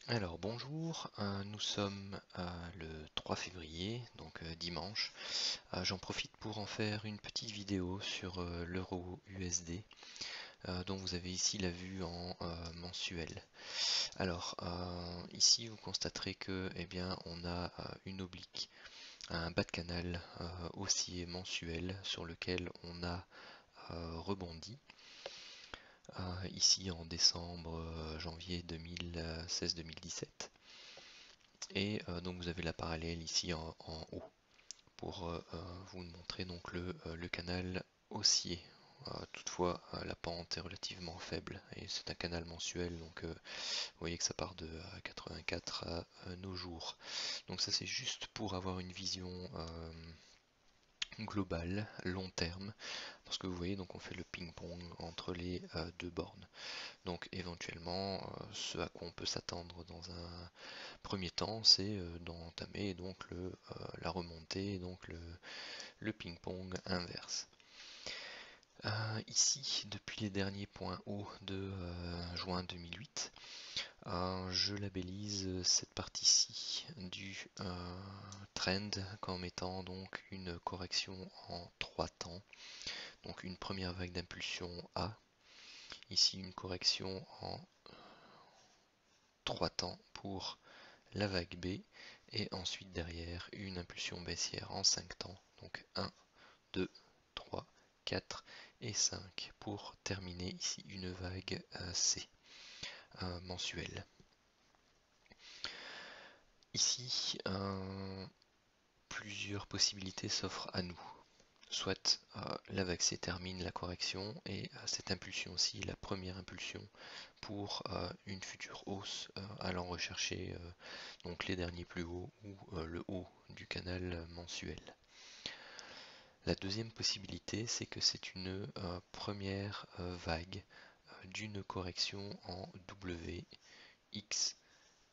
Alors bonjour, nous sommes le 3 février, donc dimanche. J'en profite pour en faire une petite vidéo sur l'euro USD, dont vous avez ici la vue en mensuel. Alors ici vous constaterez que on a une oblique, un bas de canal haussier mensuel sur lequel on a rebondi. Ici en décembre, janvier 2016-2017. Et donc vous avez la parallèle ici en haut pour vous montrer donc le canal haussier. Toutefois, la pente est relativement faible et c'est un canal mensuel, donc vous voyez que ça part de 84 à nos jours. Donc ça c'est juste pour avoir une vision globale, long terme, parce que vous voyez donc on fait le ping-pong entre les deux bornes. Donc éventuellement, ce à quoi on peut s'attendre dans un premier temps, c'est d'entamer donc la remontée, donc le ping-pong inverse. Ici, depuis les derniers points hauts de juin 2008, je labellise cette partie-ci du trend comme étant donc une correction en 3 temps. Donc une première vague d'impulsion A, ici une correction en 3 temps pour la vague B, et ensuite derrière une impulsion baissière en 5 temps, donc 1, 2, 3, 4 et 5 pour terminer ici une vague C mensuelle. Ici, plusieurs possibilités s'offrent à nous. Soit la vague C termine la correction et cette impulsion-ci est la première impulsion pour une future hausse allant rechercher donc les derniers plus hauts ou le haut du canal mensuel. La deuxième possibilité, c'est que c'est une première vague d'une correction en W, X,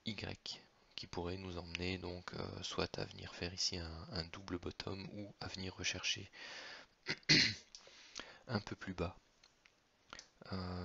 Y, qui pourrait nous emmener donc soit à venir faire ici un double bottom ou à venir rechercher un peu plus bas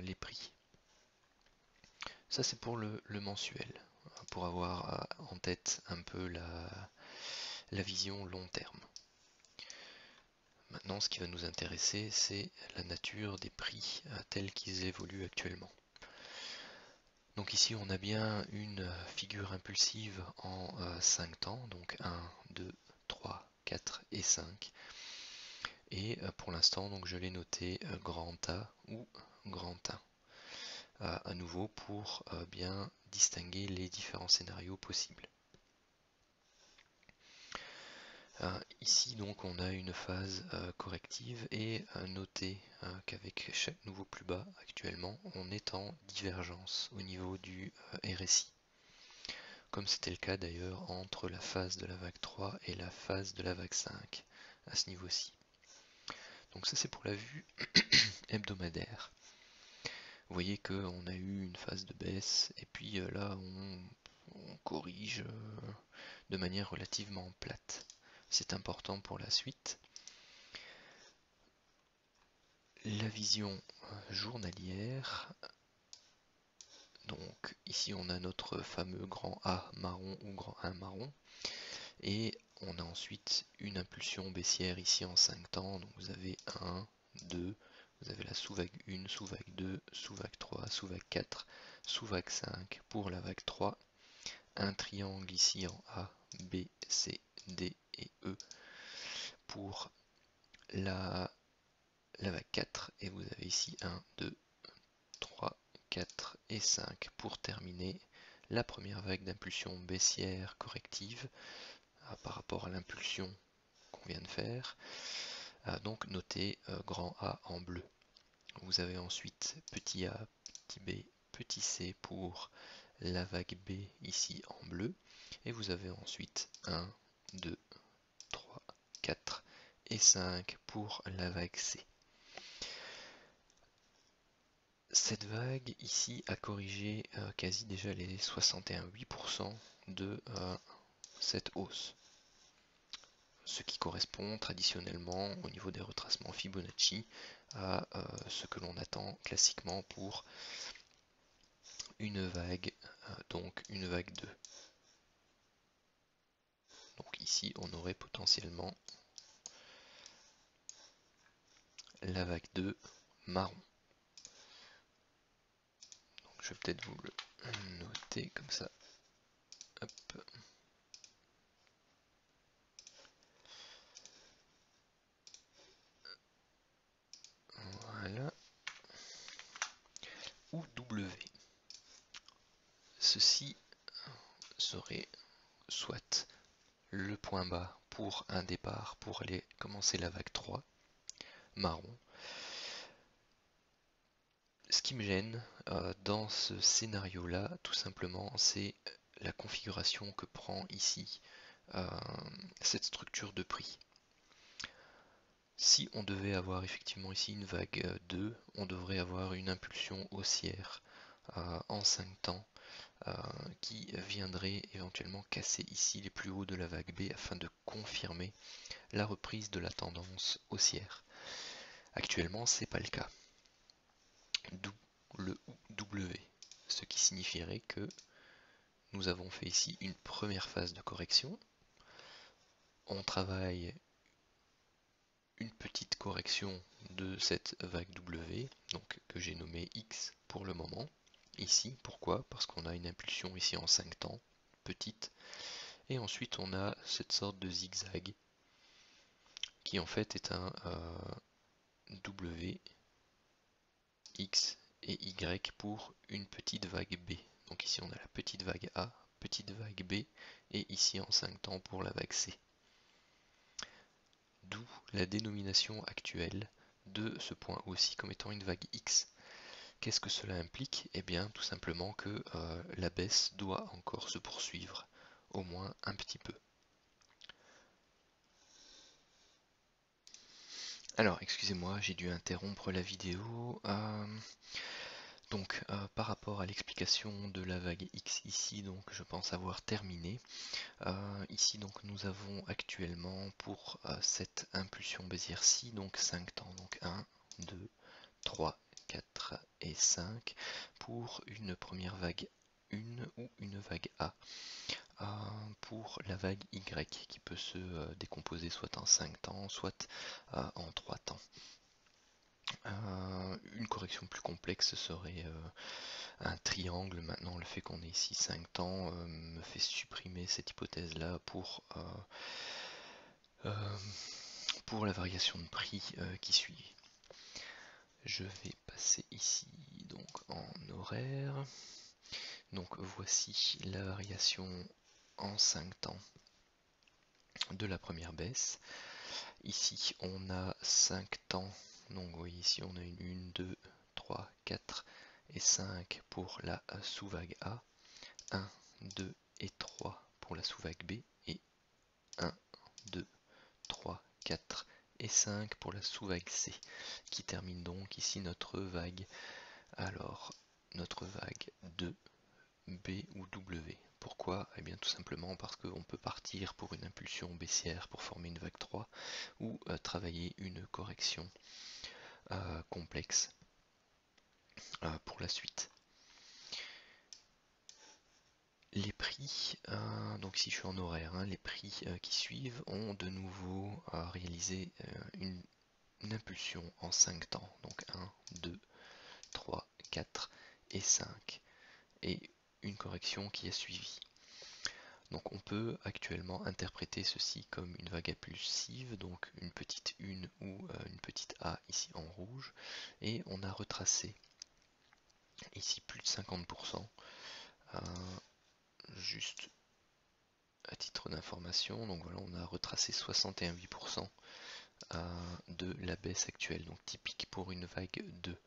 les prix. Ça c'est pour le mensuel, pour avoir en tête un peu la vision long terme. Maintenant, ce qui va nous intéresser, c'est la nature des prix tels qu'ils évoluent actuellement. Donc ici, on a bien une figure impulsive en 5 temps, donc 1, 2, 3, 4 et 5. Et pour l'instant, donc je l'ai noté grand A ou grand 1. À nouveau pour bien distinguer les différents scénarios possibles. Ici donc on a une phase corrective et notez qu'avec chaque nouveau plus bas actuellement on est en divergence au niveau du RSI, comme c'était le cas d'ailleurs entre la phase de la vague 3 et la phase de la vague 5 à ce niveau-ci. Donc ça c'est pour la vue hebdomadaire. Vous voyez qu'on a eu une phase de baisse et puis là on corrige de manière relativement plate. C'est important pour la suite. La vision journalière, donc ici on a notre fameux grand A marron ou grand 1 marron, et on a ensuite une impulsion baissière ici en 5 temps, donc vous avez 1, 2, vous avez la sous-vague 1, sous-vague 2, sous-vague 3, sous-vague 4, sous-vague 5 pour la vague 3, un triangle ici en A, B, C, D et E pour la vague 4, et vous avez ici 1, 2, 3, 4 et 5 pour terminer la première vague d'impulsion baissière corrective par rapport à l'impulsion qu'on vient de faire. Donc notez grand A en bleu. Vous avez ensuite petit a, petit b, petit c pour la vague B ici en bleu. Et vous avez ensuite 1, 2, 3, 4 et 5 pour la vague C. Cette vague ici a corrigé quasi déjà les 61,8% de cette hausse, ce qui correspond traditionnellement au niveau des retracements Fibonacci à ce que l'on attend classiquement pour une vague, donc une vague ici on aurait potentiellement la vague 2 marron. Donc je vais peut-être vous le noter comme ça. Hop. Voilà. Ou W. Ceci serait soit le point bas pour un départ pour aller commencer la vague 3, marron. Ce qui me gêne dans ce scénario-là, tout simplement, c'est la configuration que prend ici cette structure de prix. Si on devait avoir effectivement ici une vague 2, on devrait avoir une impulsion haussière en 5 temps qui viendrait éventuellement casser ici les plus hauts de la vague B afin de confirmer la reprise de la tendance haussière. Actuellement, c'est pas le cas. D'où le W, ce qui signifierait que nous avons fait ici une première phase de correction. On travaille une petite correction de cette vague W, donc que j'ai nommée X pour le moment. Ici, pourquoi? Parce qu'on a une impulsion ici en 5 temps, petite, et ensuite on a cette sorte de zigzag qui en fait est un W, X et Y pour une petite vague B. Donc ici on a la petite vague A, petite vague B, et ici en 5 temps pour la vague C. D'où la dénomination actuelle de ce point aussi comme étant une vague X. Qu'est-ce que cela implique? Eh bien tout simplement que la baisse doit encore se poursuivre, au moins un petit peu. Alors excusez-moi, j'ai dû interrompre la vidéo. Donc par rapport à l'explication de la vague X ici, donc je pense avoir terminé. Ici donc nous avons actuellement pour cette impulsion baissière-ci, donc 5 temps, donc 1, 2, 3, 4 et 5 pour une première vague 1 ou une vague A. Pour la vague Y qui peut se décomposer soit en 5 temps, soit en 3 temps. Une correction plus complexe serait un triangle. Maintenant, le fait qu'on ait ici 5 temps me fait supprimer cette hypothèse-là pour la variation de prix qui suit. Je vais passer ici donc en horaire. Donc voici la variation en 5 temps de la première baisse. Ici on a 5 temps, donc vous voyez ici on a une 2, 3, 4 et 5 pour la sous-vague A, 1, 2 et 3 pour la sous-vague B, et 1, 2, 3, 4 et 5 pour la sous-vague C, qui termine donc ici notre vague. Alors, notre vague 2, B ou W. Pourquoi? Eh bien tout simplement parce qu'on peut partir pour une impulsion baissière pour former une vague 3 ou travailler une correction complexe pour la suite. Les prix, donc si je suis en horaire, les prix qui suivent ont de nouveau réalisé une impulsion en 5 temps, donc 1, 2, 3, 4 et 5, et une correction qui a suivi. Donc on peut actuellement interpréter ceci comme une vague impulsive, donc une petite 1 ou une petite A ici en rouge, et on a retracé ici plus de 50%, juste à titre d'information, donc voilà, on a retracé 61,8% de la baisse actuelle, donc typique pour une vague 2.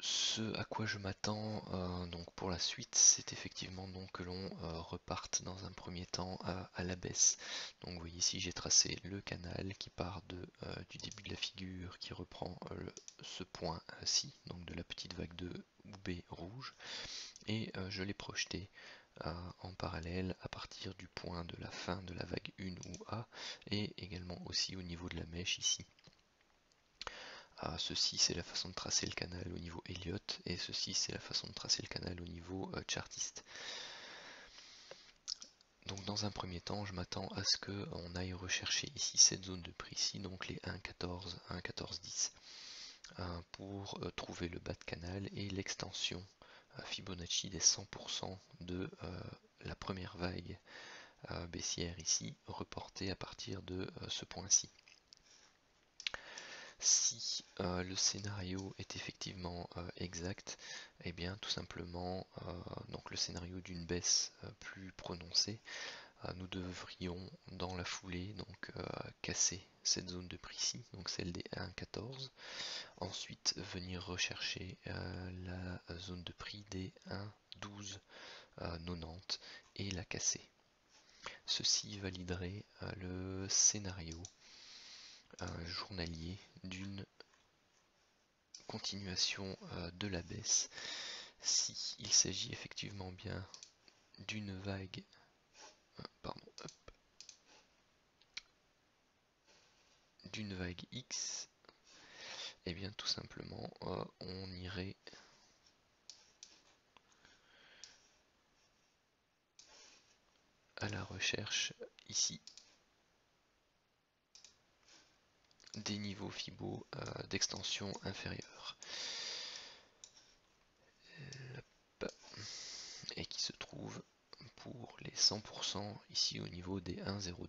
Ce à quoi je m'attends donc pour la suite, c'est effectivement donc que l'on reparte dans un premier temps à la baisse. Donc vous voyez ici j'ai tracé le canal qui part du début de la figure, qui reprend ce point-ci, donc de la petite vague 2 ou B rouge, et je l'ai projeté en parallèle à partir du point de la fin de la vague 1 ou A, et également aussi au niveau de la mèche ici. Ceci c'est la façon de tracer le canal au niveau Elliott, et ceci c'est la façon de tracer le canal au niveau chartiste. Donc dans un premier temps, je m'attends à ce qu'on aille rechercher ici cette zone de prix ici, donc les 1,14, 1,14,10, pour trouver le bas de canal et l'extension Fibonacci des 100% de la première vague baissière ici, reportée à partir de ce point-ci. Si le scénario est effectivement exact, eh bien tout simplement, donc le scénario d'une baisse plus prononcée, nous devrions dans la foulée donc casser cette zone de prix ici, donc celle des 1,14, ensuite venir rechercher la zone de prix des 1,12,90 et la casser. Ceci validerait le scénario journalier d'une continuation de la baisse si il s'agit effectivement bien d'une vague d'une vague X, et bien tout simplement on irait à la recherche ici des niveaux Fibo d'extension inférieure et qui se trouve pour les 100% ici au niveau des 1,02.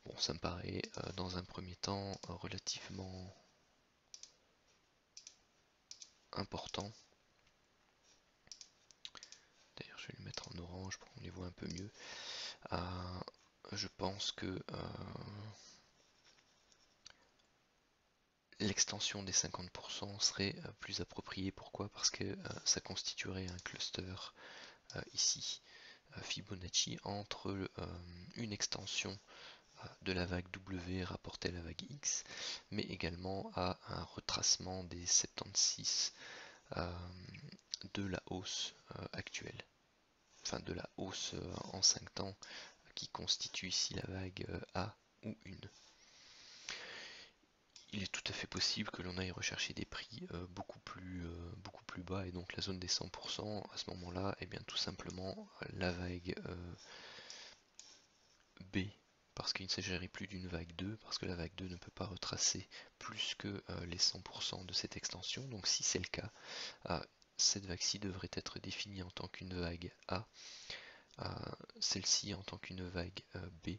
Bon, ça me paraît dans un premier temps relativement important. D'ailleurs, je vais le mettre en orange pour qu'on les voit un peu mieux. Je pense que l'extension des 50% serait plus appropriée. Pourquoi? Parce que ça constituerait un cluster ici Fibonacci entre une extension de la vague W rapportée à la vague X, mais également à un retracement des 76 de la hausse actuelle, enfin de la hausse en 5 temps qui constitue ici la vague A ou une. Il est tout à fait possible que l'on aille rechercher des prix beaucoup plus bas, et donc la zone des 100% à ce moment-là, et bien tout simplement la vague B, parce qu'il ne s'agirait plus d'une vague 2, parce que la vague 2 ne peut pas retracer plus que les 100% de cette extension. Donc si c'est le cas, cette vague-ci devrait être définie en tant qu'une vague A, celle-ci en tant qu'une vague B,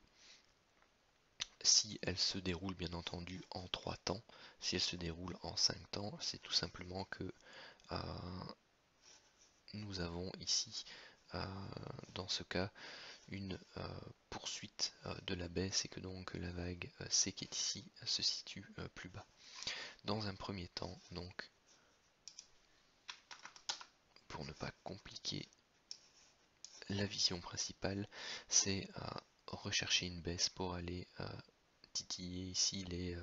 si elle se déroule bien entendu en 3 temps. Si elle se déroule en 5 temps, c'est tout simplement que nous avons ici, dans ce cas, une poursuite de la baisse et que donc la vague C qui est ici se situe plus bas. Dans un premier temps, donc, pour ne pas compliquer la vision principale, c'est rechercher une baisse pour aller titiller ici les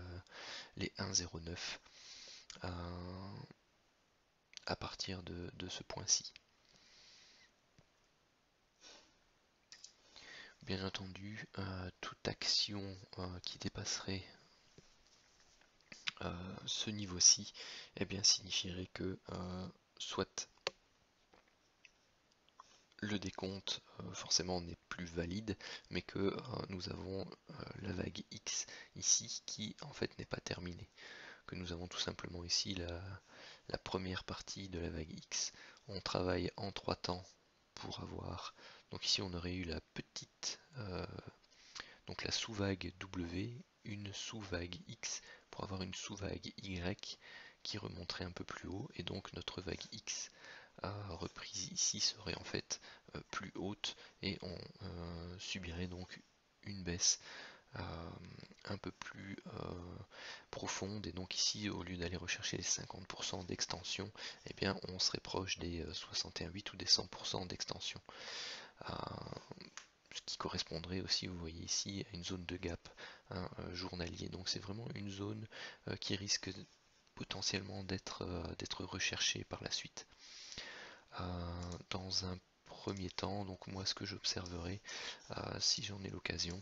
1,09 à partir de ce point-ci. Bien entendu, toute action qui dépasserait ce niveau-ci, eh bien signifierait que soit le décompte forcément n'est plus valide, mais que nous avons la vague X ici qui en fait n'est pas terminée. Que nous avons tout simplement ici la première partie de la vague X. On travaille en 3 temps pour avoir, donc ici on aurait eu la petite, donc la sous-vague W, une sous-vague X, pour avoir une sous-vague Y qui remonterait un peu plus haut, et donc notre vague X reprise ici serait en fait plus haute, et on subirait donc une baisse un peu plus profonde, et donc ici au lieu d'aller rechercher les 50% d'extension, eh bien on serait proche des 61,8 ou des 100% d'extension, ce qui correspondrait aussi, vous voyez ici, à une zone de gap journalier. Donc c'est vraiment une zone qui risque potentiellement d'être recherchée par la suite. Dans un premier temps, donc moi ce que j'observerai, si j'en ai l'occasion,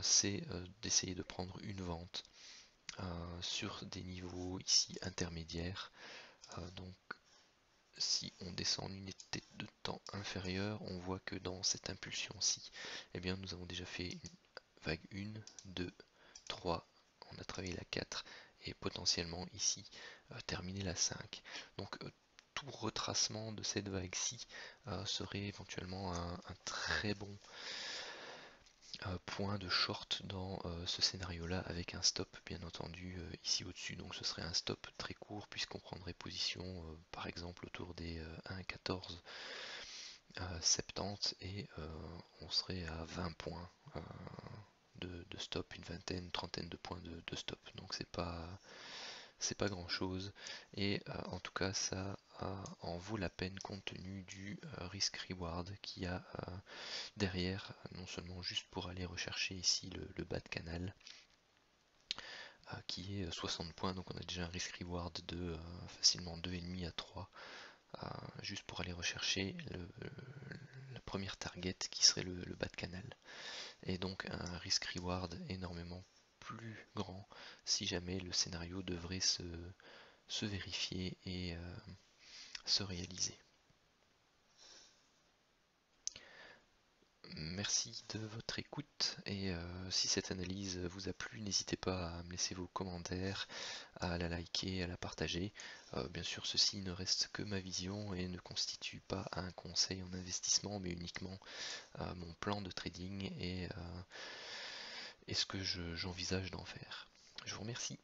c'est d'essayer de prendre une vente sur des niveaux ici intermédiaires, donc si on descend en unité de temps inférieure, on voit que dans cette impulsion-ci, eh bien, nous avons déjà fait une vague 1, 2, 3, on a travaillé la 4 et potentiellement ici terminer la 5. Donc tout retracement de cette vague-ci serait éventuellement un très bon point de short dans ce scénario-là avec un stop bien entendu ici au-dessus. Donc ce serait un stop très court puisqu'on prendrait position par exemple autour des 1,14 70 et on serait à 20 points de stop, une vingtaine, une trentaine de points de stop. Donc c'est pas grand chose et en tout cas ça en vaut la peine compte tenu du risk reward qu'il y a derrière, non seulement juste pour aller rechercher ici le bas de canal qui est 60 points, donc on a déjà un risk reward de facilement 2,5 à 3 juste pour aller rechercher la première target qui serait le bas de canal et donc un risk reward énormément plus grand si jamais le scénario devrait se vérifier et se réaliser. Merci de votre écoute et si cette analyse vous a plu, n'hésitez pas à me laisser vos commentaires, à la liker, à la partager. Bien sûr, ceci ne reste que ma vision et ne constitue pas un conseil en investissement, mais uniquement mon plan de trading et ce que j'envisage d'en faire. Je vous remercie.